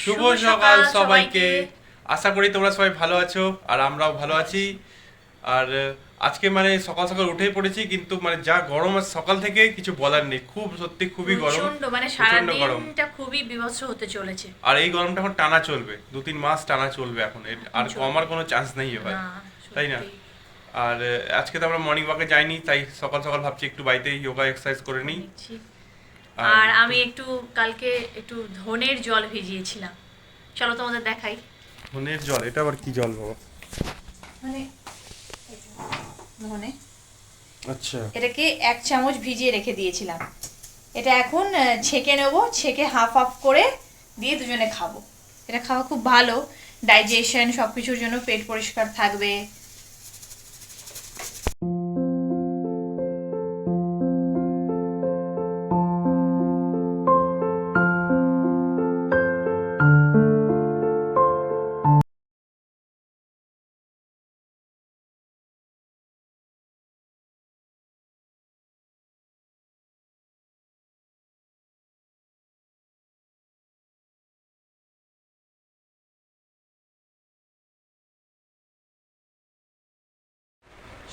শুভ সকাল সবাইকে। আশা করি তোমরা সবাই ভালো আছো আর আমরাও ভালো আছি। আর আজকে মানে সকাল সকাল উঠেই পড়েছি, কিন্তু মানে যা গরম আছে সকাল থেকে কিছু বলার নেই, খুব সত্যি খুবই গরম, প্রচন্ড মানে সারা প্রচন্ড গরম। দিনটা খুবই বিভৎস হতে চলেছে। আর এই গরমটা এখন টানা চলবে, 2-3 মাস টানা চলবে এখন, আর চলবে। কমার কোনো চান্স নেই এবার, না, তাই না? সত্যি। আর আজকে তো আমরা মর্নিং ওয়াকে যাইনি, তাই সকাল সকাল ভাবছি একটু বাড়িতেই যোগা এক্সারসাইজ করে নিই। নিচ্ছি। আর আর আমি একটু কালকে একটু ধনের জল ভিজিয়েছিলাম, চলো তোমাদের দেখাই। ধনের জল, এটা আবার কি জল বাবা? মানে ধনে আচ্ছা, এটাকে 1 চামচ ভিজিয়ে রেখে দিয়েছিলাম। এটা এখন ছেঁকে নেবো, ছেঁকে হাফ হাফ করে দিয়ে দুজনে খাবো। এটা খাওয়া খুব ভালো, ডাইজেশন সব কিছুর জন্য, পেট পরিষ্কার থাকবে।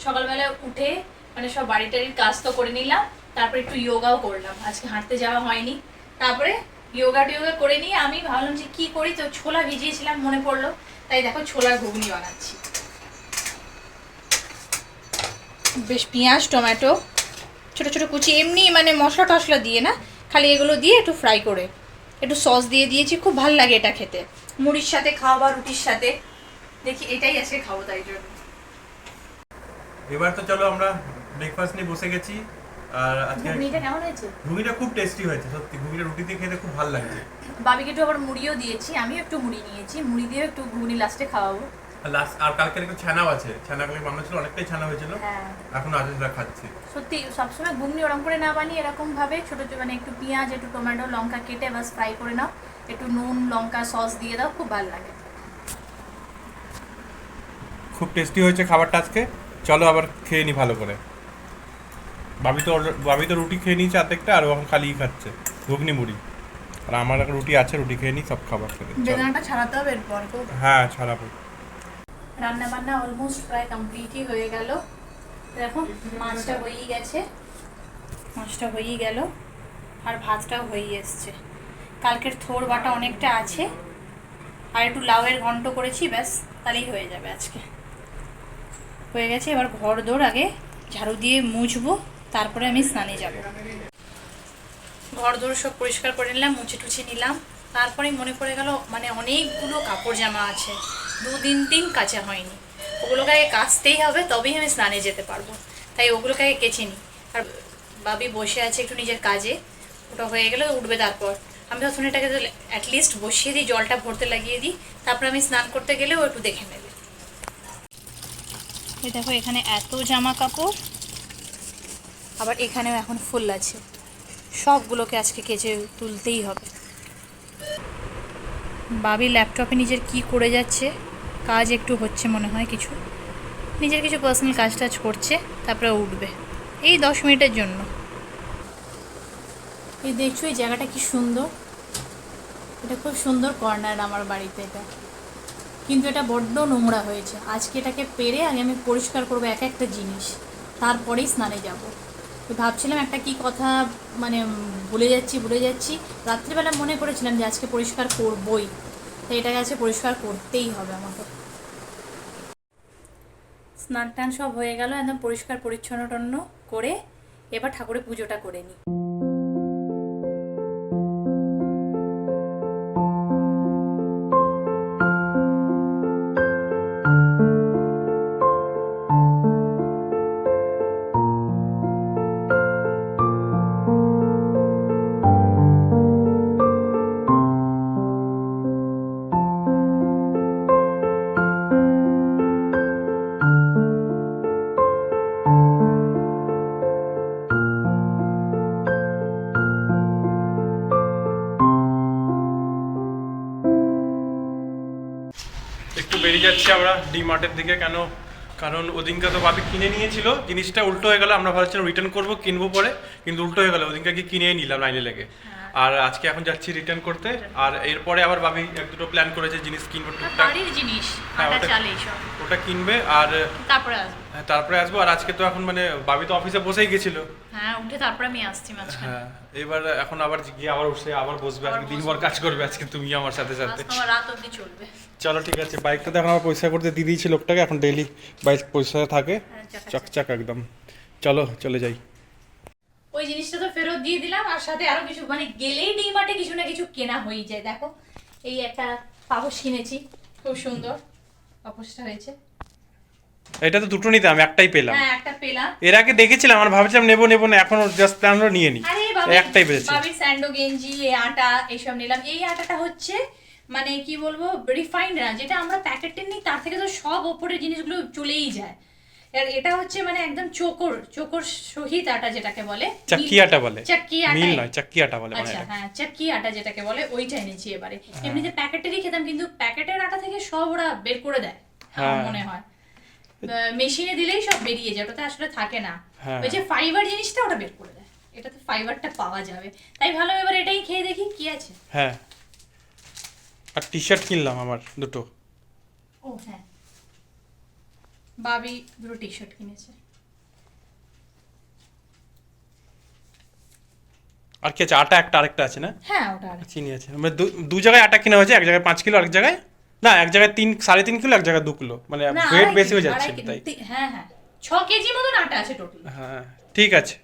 সকালবেলা উঠে মানে সব বাড়ি টাড়ির কাজ তো করে নিলাম, তারপরে একটু যোগাও করলাম। আজকে হাঁটতে যাওয়া হয়নি, তারপরে যোগা টোগা করে নিয়ে আমি ভাবলাম যে কি করি, তো ছোলা ভিজিয়েছিলাম মনে পড়লো, তাই দেখো ছোলার ঘুগনি বানাচ্ছি। বেশ পেঁয়াজ টমেটো ছোট ছোট কুচি, এমনি মানে মশলা টশলা দিয়ে না, খালি এগুলো দিয়ে একটু ফ্রাই করে একটু সস দিয়ে দিয়েছি, খুব ভালো লাগে এটা খেতে, মুড়ির সাথে খাওয়া বা রুটির সাথে। দেখি এটাই আজকে খাবো, তাই জন্য। এবার তো চলো আমরা ব্রেকফাস্ট নিয়ে বসে গেছি। আর আজকে ঘুগনিটা কেমন হয়েছে? ঘুগনিটা খুব টেস্টি হয়েছে, সত্যি ঘুগনিটা রুটি দিয়ে খেতে খুব ভালো লাগছে। বাবিকে একটু আবার মুড়িও দিয়েছি, আমিও একটু মুড়ি নিয়েছি, মুড়ি দিয়ে একটু ঘুগনি লাস্টে খাওয়াবো। আর লাস্ট আর কালকে একটু ছানাও আছে, ছানাগুলো বানানো ছিল, অনেকটাই ছানা হয়েছিল, হ্যাঁ এখন আজ সেটা খাচ্ছি। সত্যি সবসময় ঘুগনি ওরকম করে না বানিয়ে এরকম ভাবে ছোট ছোট মানে একটু পেঁয়াজ একটু টমেটো লঙ্কা কেটে বাস ফ্রাই করে নাও, একটু নুন লঙ্কা সস দিয়ে দাও, খুব ভালো লাগে। খুব টেস্টি হয়েছে খাবারটা আজকে। চলো আবার খেয়ে নি ভালো করে। বাবি তো রুটি খেয়ে নিয়েছে অর্ধেকটা, আর ও এখন খালিই খাচ্ছে ঘুগনি মুড়ি। আর আমার একটা রুটি আছে, রুটি খেয়ে নিই, সব খাবার খেতে চলো। বেদানাটা ছাড়াতে হবে এরপর। হ্যাঁ, ছাড়াবো। রান্না বান্না অলমোস্ট প্রায় কমপ্লিটই হয়ে গেল। দেখো মাছটা হয়েই গেছে, মাছটা হয়েই গেল, আর ভাতটাও হয়েই এসছে। কালকের থোর বাটা অনেকটা আছে, আর একটু লাউয়ের ঘন্ট করেছি, ব্যাস তাহলেই হয়ে যাবে আজকে। হয়ে গেছে, এবার ঘর দৌড় আগে ঝাড়ু দিয়ে মুছবো, তারপরে আমি স্নানে যাব। ঘর দৌড় সব পরিষ্কার করে নিলাম, মুছে টুছে নিলাম, তারপরেই মনে পড়ে গেল মানে অনেকগুলো কাপড় জামা আছে, 2-3 দিন কাচা হয়নি, ওগুলোকে আগে কাচতেই হবে, তবেই আমি স্নানে যেতে পারবো। তাই ওগুলোকে আগে কেচে নিই। আর বাবি বসে আছে একটু নিজের কাজে, ওটা হয়ে গেলে উঠবে, তারপর আমি ভাবছি এটাকে অ্যাটলিস্ট বসিয়ে দিই, জলটা ভরতে লাগিয়ে দিই, তারপর আমি স্নান করতে গেলেও একটু দেখে নেবে। এই দেখো এখানে এত জামা কাপড়, আবার এখানেও এখন ফুল আছে, সবগুলোকে আজকে কেচে তুলতেই হবে। বাবি ল্যাপটপে নিজের কি করে যাচ্ছে, কাজ একটু হচ্ছে মনে হয়, কিছু নিজের কিছু পার্সোনাল কাজ টাজ করছে, তারপরে উঠবে এই 10 মিনিটের জন্য। এই দেখছো এই জায়গাটা কি সুন্দর, এটা খুব সুন্দর কর্নার আমার বাড়িতে এটা, কিন্তু এটা বড্ড নোংরা হয়েছে। আজকে এটাকে পেরে আগে আমি পরিষ্কার করবো এক একটা জিনিস, তারপরেই স্নানে যাব। তো ভাবছিলাম একটা কি কথা মানে ভুলে যাচ্ছি, রাত্রিবেলা মনে করেছিলাম যে আজকে পরিষ্কার করবই, তো এটাকে আজকে পরিষ্কার করতেই হবে আমাকে। স্নান টান সব হয়ে গেল, একদম পরিষ্কার পরিচ্ছন্ন টন্ন করে এবার ঠাকুরের পুজোটা করে নিই। একটু বেরিয়ে যাচ্ছি আমরা ডি-মার্টের দিকে। কেন? কারণ ওদিনকে তো ভাবি কিনে নিয়েছিল, জিনিসটা উল্টো হয়ে গেল। আমরা ভাবছিলাম রিটার্ন করবো, কিনবো পরে, কিন্তু উল্টো হয়ে গেল, ওদিনকে কি কিনেই নিলাম লাইনে লেগে। আর আজকে এখন যাচ্ছি রিটার্ন করতে। আর এরপরে আবার ভাবি এক দুটো প্ল্যান করেছে, জিনিস কিনবো টুকটাক, বাড়ির জিনিস, হ্যাঁ, আটা ওটা- চাল এইসব, ওটা কিনবে। আর তারপরে আসবো। হ্যাঁ, তারপরে আসবো। আর আজকে তো এখন মানে ভাবি তো অফিসে বসেই গেছিল। হ্যাঁ, উঠে তারপরে আমি আসছি মাঝখানে। হ্যাঁ, এবার এখন আবার গিয়ে আবার উঠে আবার বসবে, আবার আজকে দিনভর বসবো। কাজ করবে আজকে তুমি আমার সাথে সাথে। আজকে আমার রাত অবধি চলবে। চলো ঠিক আছে, বাইকটা তো এখন আমার পরিষ্কার করতে দিয়ে দিয়েছি লোকটাকে, এখন ডেইলি বাইক পরিষ্কার থাকে, হ্যাঁ, চকচক একদম। চলো চলে যাই। ওই জিনিসটা তো ফেরত দিয়ে দিলাম, আর সাথে আরো কিছু, মানে গেলেই ডিমার্টে কিছু না কিছু কেনা হয়ে যায়। দেখো এই একটা পাপোশ কিনেছি, খুব সুন্দর পাপোশটা হয়েছে। এটা তো দুটো নিতে, আমি একটাই পেলাম। হ্যাঁ, একটা পেলাম। এর আগে দেখেছিলাম, আমার ভাবছিলাম নেবো না, এখন জাস্ট প্ল্যান হলো নিয়ে নিই। আরে একটাই পেয়েছি। বাবির স্যান্ডো গেঞ্জি, এই আটা এইসব নিলাম। এই আটাটা হচ্ছে মানে কি বলবো, রিফাইন্ড না, যেটা আমরা প্যাকেটে নিই তার থেকে তো সব ওপরের জিনিসগুলো চলেই যায়। আর এটা হচ্ছে মানে একদম চোকর সহিত আটা যেটাকে বলে, চাক্কি আটা বলে, চাক্কি আটা, মিল নয়, চাক্কি আটা বলে মানে আচ্ছা এটা। হ্যাঁ, চাক্কি আটা যেটাকে বলে ওইটা এনেছি এবারে। এমনিতে প্যাকেটেরই খেতাম, কিন্তু প্যাকেটের আটা থেকে সব ওরা বের করে দেয় আমার হ্যাঁ। মনে হয়। মেশিনে দিলেই সব বেরিয়ে যায়, ওটাতে আসলে থাকে না। হ্যাঁ। ওই যে ফাইবার জিনিসটা ওটা বের করে দেয়, এটাতে ফাইবারটা পাওয়া যাবে। তাই ভালো, এবার এটাই খেয়ে দেখি কি আছে। হ্যাঁ, আর টি শার্ট কিনলাম আমার দুটো। ও হ্যাঁ, বাবি দুটো টি শার্ট কিনেছে। আর কি আছে, আটা একটা আরেকটা আছে না, হ্যাঁ, ওটা আর চিনি আছে। মানে দু জায়গায় আটা কিনা হয়েছে, এক জায়গায় 5 কিলো, আরেক জায়গায় না, এক জায়গায় 3-3.5 কিলো, এক জায়গায় 2 কিলো, মানে না, ওয়েট আড়াই বেশি হয়ে কেজি, যাচ্ছে আড়াই তাই। কেজি, হ্যাঁ হ্যাঁ, 6 কেজি মতন আটা আছে টোটাল। হ্যাঁ ঠিক আছে,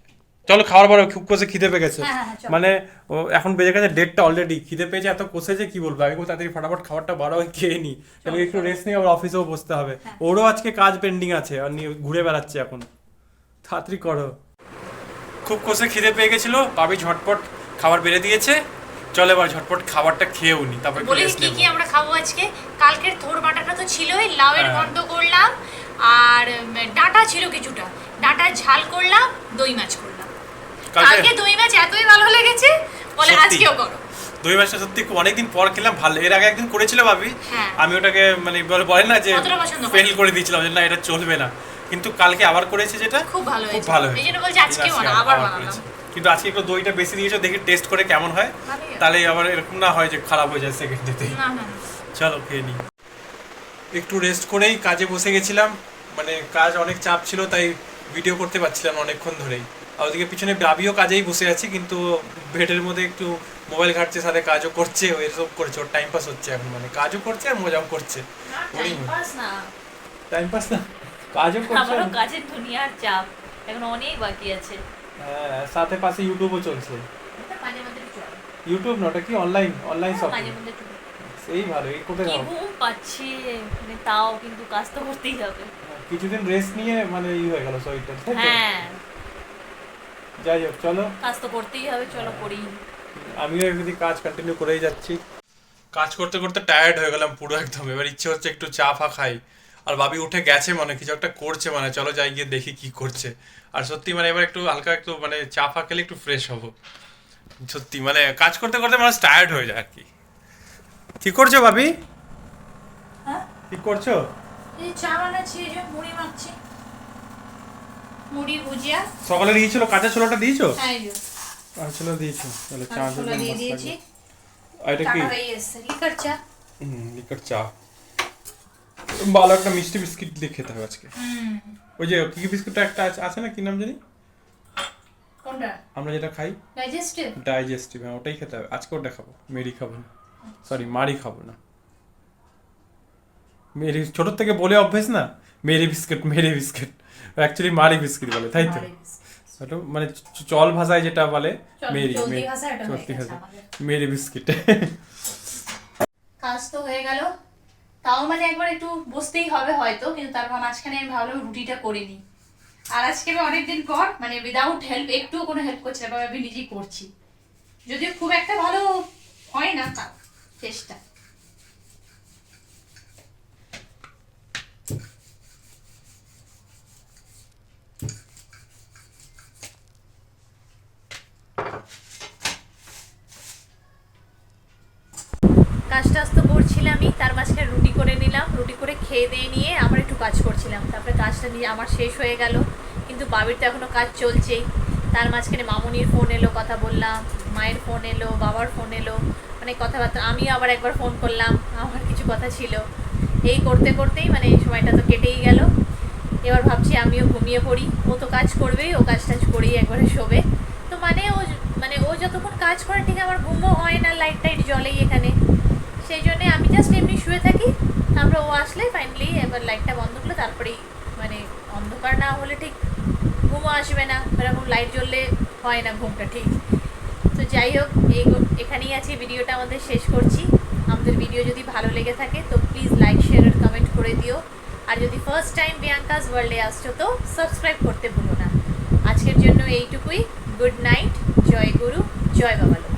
চলো খাওয়ার পরে খুব কষে খিদে পেয়ে গেছে। হ্যাঁ, চলো। মানে ও এখন বেজে গেছে 1:30 অলরেডি, খিদে পেয়েছে এত কষেছে কি বলবো। আমি খুব তাড়াতাড়ি ফটাফট খাবারটা বারো হয়ে খেয়ে নিই, তাহলে একটু রেস্ট নিয়ে আবার অফিসেও বসতে হবে। হ্যাঁ। ওরও আজকে কাজ পেন্ডিং আছে, আর ঘুরে বেড়াচ্ছে এখন। তাড়াতাড়ি করো। খুব কষে খিদে পেয়ে গেছিল, ভাবি ঝটপট খাবার বেড়ে দিয়েছে। চল এবার ঝটপট খাবারটা খেয়েও নি, তারপর একটু বলি রেস্ট কি নেবো। কি আমরা খাবো আজকে। কালকের থোর বাটাটা তো ছিলই, লাউয়ের হ্যাঁ। ঘন্ট করলাম, আর ডাঁটা ছিল কিছুটা, ডাঁটার ঝাল করলাম, দই মাছ করলাম। কালকে দই মাছ এতই ভালো লেগেছে, বলে সত্যি। আজকেও করো। দই মাছটা সত্যি খুব অনেকদিন পর খেলাম, ভালো। এর আগে একদিন করেছিল ভাবি, হ্যাঁ। আমি ওটাকে মানে বলে না যে কতটা পছন্দ করে? ফেল করে দিয়েছিলাম যে না এটা চলবে না, কিন্তু কালকে আবার করেছে যেটা খুব ভালো খুব হয়েছে, ভালো এই হয়েছে। জন্য বলছি আজকেও না, আবার বানালাম। কিন্তু আজকে একটু দইটা বেশি দিয়েছো, দেখি টেস্ট করে কেমন হয়, ভালোই হবে। তাহলে আবার এরকম না হয় যে খারাপ হয়ে যায় সেকেন্ডেতেই। না না, চলো খেয়ে নিই। একটু রেস্ট করেই কাজে বসে গেছিলাম, মানে কাজ অনেক চাপ ছিল, তাই ভিডিও করতে পারছিলাম না অনেকক্ষণ ধরেই। আর ওদিকে পিছনে বাবিও কাজেই বসে আছি, কিন্তু বেডের মধ্যে একটু মোবাইল ঘাটছে, সাথে কাজও করছে, ও এসব করছে, ওর টাইম পাস হচ্ছে এখন, মানে কাজও করছে আর মজাও করছে। টাইম পাস না, টাইম পাস না, কাজও করছে। আমারও কাজের দুনিয়ার চাপ এখন অনেক বাকি আছে। হ্যাঁ, সাথে পাশে ইউটিউবও চলছে। ওটা মাঝে মধ্যে চলে, ইউটিউব না, ওটা কি অনলাইন শপিং। মাঝে মধ্যে চলে। সেই ভালো, এই কোথায় কি যাও? ঘুম পাচ্ছে মানে, তাও কিন্তু কাজ তো করতেই হবে। কিছুদিন রেস্ট নিয়ে মানে হয়ে গেল শরীরটা, তাই তো? হ্যাঁ, যাই হোক চলো, কাজ তো করতেই হবে, চলো করি। আমিও এমনি কাজ কন্টিনিউ করেই যাচ্ছি। কাজ করতে করতে টায়ার্ড হয়ে গেলাম পুরো একদম, এবার ইচ্ছে হচ্ছে একটু চা ফা খাই। আর ভাবি উঠে গেছে, মানে কিছু একটা করছে, মানে চলো যাই গিয়ে দেখি কি করছে। আর সত্যি মানে এবার একটু হালকা একটু মানে চা ফা খেলে একটু ফ্রেশ হবো। সত্যি মানে কাজ করতে করতে মানুষ টায়ার্ড হয়ে যায় আর কি। কি করছো ভাবি? হ্যাঁ, কি করছো? এই চা বানাচ্ছি, এই যে মুড়ি মাখছি, মুড়ি ভুজিয়া। সকালে দিয়েছিল কাঁচা ছোলাটা দিয়েছো? হ্যাঁ, এই যে কাঁচা ছোলা দিয়েছো, তাহলে চা ছোলা দিয়ে দিয়েছি। আর এটা কি? টাটা হয়ে এসছে, লিকার চা। লিকার চা। ভালো একটা মিষ্টি বিস্কিট দিয়ে খেতে হবে আজকে। ওই যে কি বিস্কুটটা একটা আছে না, কি নাম জানি, কোনটা? আমরা যেটা খাই ডাইজেস্টিভ। ডাইজেস্টিভ, হ্যাঁ ওটাই খেতে হবে আজকে। ওটা খাবো, মেরি খাবো না, সরি মারি খাবো না। মেরি ছোট থেকে বলে অভ্যেস না, মেরি বিস্কিট অ্যাকচুয়ালি মারি বিস্কিট বলে, তাই তো? ওটা মানে চল ভাষায় যেটা বলে মেরি, চলতি ভাষায় এটা হয়ে চলতি গেছে ভাষায় আমাদের। Marie biscuit. কাজ তো হয়ে গেল, তাও মানে একবার একটু বসতেই হবে হয়তো, কিন্তু তারপর মাঝখানে আমি ভাবলাম রুটিটা করে নিই। আর আজকে আমি অনেকদিন পর মানে উইদাউট হেল্প, একটুও কোনো হেল্প করছি না, আমি নিজেই করছি, যদিও খুব একটা ভালো হয় না, তাও চেষ্টা। কাজ টাজ তো করছিলামই, তার মাঝখানে রুটি করে নিলাম, রুটি করে খেয়ে দিয়ে নিয়ে আবার একটু কাজ করছিলাম। তারপরে কাজটা নিয়ে আমার শেষ হয়ে গেল, কিন্তু বাবির তো এখনো কাজ চলছেই। তার মাঝখানে মামুনির ফোন এলো, কথা বললাম, মায়ের ফোন এলো, বাবার ফোন এলো, মানে কথাবার্তা, আমিও আবার একবার ফোন করলাম, আমার কিছু কথা ছিল। এই করতে করতেই মানে এই সময়টা তো কেটেই গেল। এবার ভাবছি আমিও ঘুমিয়ে পড়ি, ও তো কাজ করবেই, ও কাজ টাজ করেই একবারে শোবে। তো ও যতক্ষণ কাজ করে ঠিক আমার ঘুমও হয় না, লাইট টাইট জ্বলেই এখানে, সেই জন্যে আমি জাস্ট এমনি শুয়ে থাকি। তারপরে ও আসলে ফাইনালি এবার লাইটটা বন্ধ করলে তারপরেই মানে অন্ধকার না হলে ঠিক ঘুমও আসবে না, এরকম লাইট জ্বললে হয় না ঘুমটা ঠিক। তো যাই হোক, এখানেই আছে ভিডিওটা আমাদের শেষ করছি। আমাদের ভিডিও যদি ভালো লেগে থাকে তো প্লিজ লাইক, শেয়ার আর কমেন্ট করে দিও। আর যদি ফার্স্ট টাইম প্রিয়াঙ্কাস ওয়ার্ল্ডে আসছো তো সাবস্ক্রাইব করতে ভুলো না। আজকের জন্য এইটুকুই। গুড নাইট, জয় গুরু, জয় বাবা লোক।